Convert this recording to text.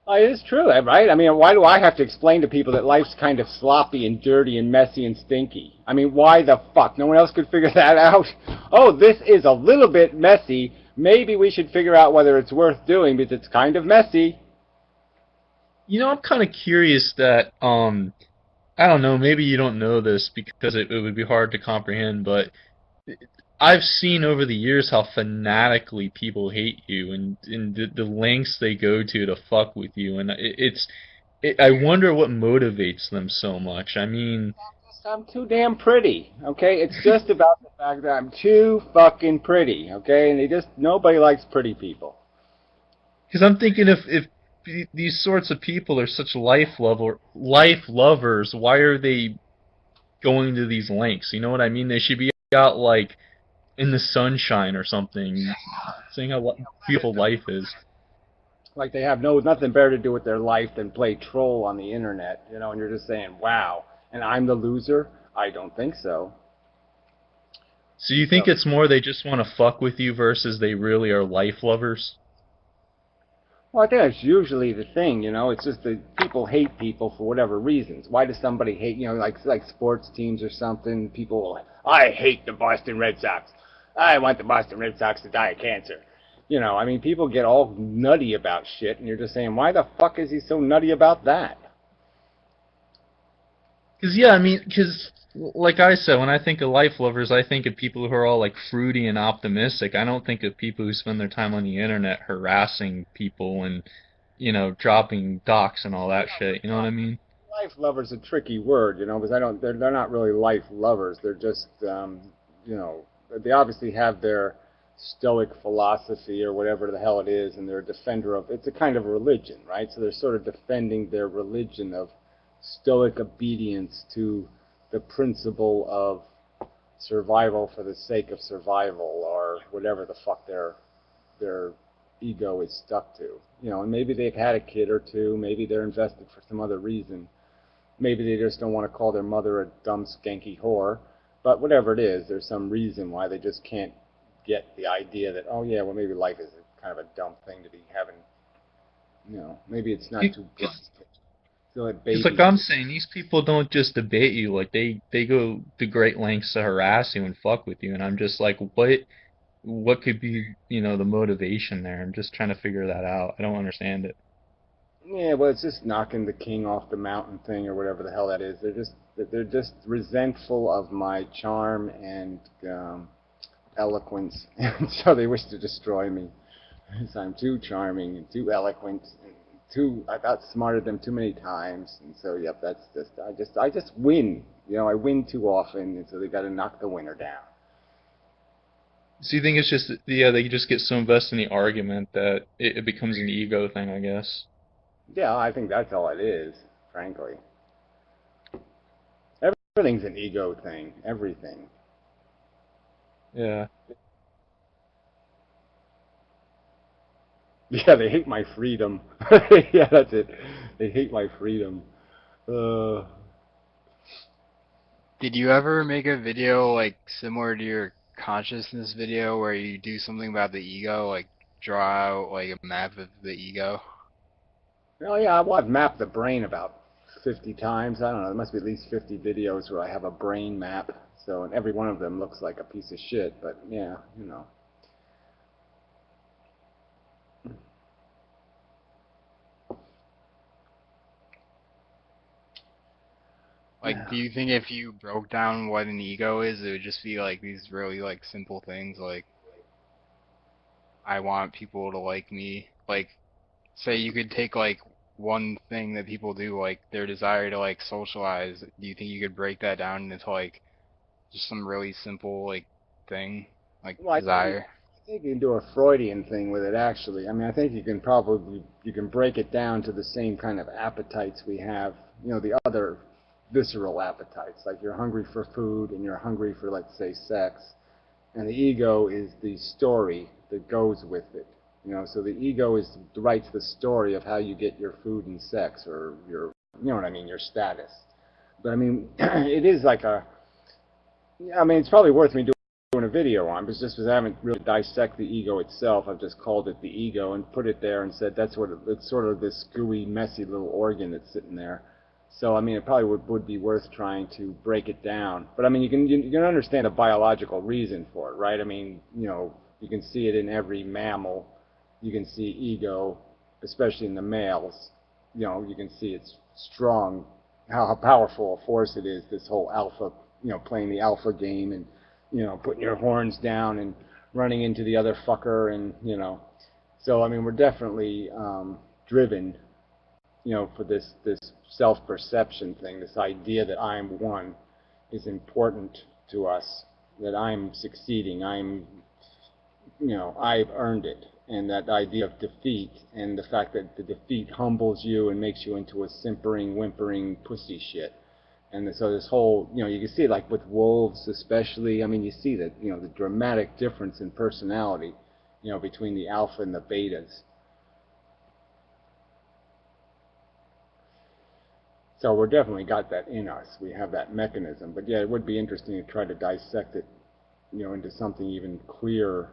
It is true, right? I mean, why do I have to explain to people that life's kind of sloppy and dirty and messy and stinky? I mean, why the fuck? No one else could figure that out? Oh, this is a little bit messy. Maybe we should figure out whether it's worth doing because it's kind of messy. I'm kind of curious that I don't know, maybe you don't know this because it would be hard to comprehend, but I've seen over the years how fanatically people hate you and the lengths they go to fuck with you, and I wonder what motivates them so much. I mean, I'm too damn pretty, okay? It's just about the fact that I'm too fucking pretty, okay? And nobody likes pretty people. because I'm thinking if these sorts of people are such life lovers, why are they going to these lengths? You know what I mean? They should be out like in the sunshine or something, seeing how beautiful life is. Like they have nothing better to do with their life than play troll on the internet, and you're just saying, wow, and I'm the loser? I don't think so. So you think So, it's more they just want to fuck with you versus they really are life lovers? well, I think that's usually the thing, it's just that people hate people for whatever reasons. Why does somebody hate, like sports teams or something? People, I hate the Boston Red Sox. I want the Boston Red Sox to die of cancer. I mean, people get all nutty about shit, and you're just saying, why the fuck is he so nutty about that? Because yeah, I mean, because like I said, when I think of life lovers, I think of people who are all like fruity and optimistic. I don't think of people who spend their time on the internet harassing people and dropping docs and all that shit. You know what I mean? Life lover's a tricky word, because they're not really life lovers. They're just, you know, they obviously have their stoic philosophy or whatever the hell it is, and they're a defender of. It's a kind of religion, right? So they're sort of defending their religion of stoic obedience to the principle of survival for the sake of survival, or whatever the fuck their ego is stuck to. And maybe they've had a kid or two. Maybe they're invested for some other reason. Maybe they just don't want to call their mother a dumb, skanky whore. But whatever it is, there's some reason why they just can't get the idea that, oh, yeah, well, maybe life is kind of a dumb thing to be having. Maybe it's not too bright. Feel like Because like babies. I'm saying, these people don't just debate you. Like they go to great lengths to harass you and fuck with you, and I'm just like, what could be the motivation there? I'm just trying to figure that out. I don't understand it. Yeah, well, it's just knocking the king off the mountain thing or whatever the hell that is. They're just resentful of my charm and eloquence, and so they wish to destroy me. Because I'm too charming and too eloquent and I've outsmarted them too many times, and so yep, that's I just win. I win too often, and so they got to knock the winner down. So you think it's just yeah, they just get so invested in the argument that it becomes an ego thing, I guess. Yeah, I think that's all it is, frankly. Everything's an ego thing. Everything. Yeah. Yeah, they hate my freedom. Yeah, that's it. They hate my freedom. Uh, Did you ever make a video like similar to your consciousness video where you do something about the ego, like draw out like a map of the ego? well, yeah, I've mapped the brain about 50 times. I don't know. There must be at least 50 videos where I have a brain map. So, and every one of them looks like a piece of shit. But yeah. Like, do you think if you broke down what an ego is, it would just be like these really like simple things like I want people to like me. Like, say you could take like one thing that people do, like their desire to like socialize. Do you think you could break that down into like just some really simple like thing, like Well, desire? I think you can do a Freudian thing with it, actually. I mean, I think you can break it down to the same kind of appetites we have. The other visceral appetites, like you're hungry for food and you're hungry for, let's say, sex, and the ego is the story that goes with it. So the ego writes the story of how you get your food and sex, or what I mean, your status. But I mean, it is like I mean, it's probably worth me doing doing a video on, but just because I haven't really dissected the ego itself. I've just called it the ego and put it there and said that's what it's sort of this gooey, messy little organ that's sitting there. So I mean, it probably would be worth trying to break it down. But I mean, you can understand a biological reason for it, right? I mean, you know, you can see it in every mammal. You can see ego, especially in the males. You know, you can see it's strong, how powerful a force it is. This whole alpha, you know, playing the alpha game and, you know, putting your horns down and running into the other fucker, and you know. So I mean, we're definitely driven, you know, for this self-perception thing. This idea that I'm one is important to us. That I'm succeeding. You know, I've earned it. And that idea of defeat, and the fact that the defeat humbles you and makes you into a simpering, whimpering pussy shit. And so this whole, you know, you can see it like with wolves especially. I mean, you see that, you know, the dramatic difference in personality, you know, between the alpha and the betas. So we're definitely got that in us. We have that mechanism. But yeah, it would be interesting to try to dissect it, you know, into something even clearer